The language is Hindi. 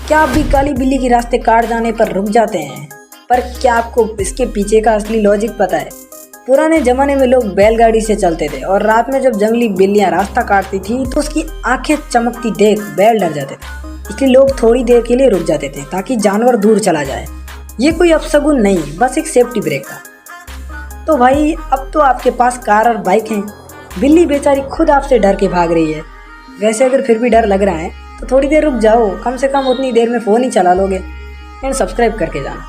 क्या आप भी काली बिल्ली के रास्ते काट जाने पर रुक जाते हैं? पर क्या आपको इसके पीछे का असली लॉजिक पता है? पुराने जमाने में लोग बैलगाड़ी से चलते थे और रात में जब जंगली बिल्लियां रास्ता काटती थी तो उसकी आंखें चमकती देख बैल डर जाते थे। इसलिए लोग थोड़ी देर के लिए रुक जाते थे ताकि जानवर दूर चला जाए। ये कोई अपशगुन नहीं, बस एक सेफ्टी ब्रेक था। तो भाई अब तो आपके पास कार और बाइक हैं, बिल्ली बेचारी खुद आपसे डर के भाग रही है। वैसे अगर फिर भी डर लग रहा है तो थोड़ी देर रुक जाओ, कम से कम उतनी देर में फ़ोन ही चला लोगे। एंड सब्सक्राइब करके जाना।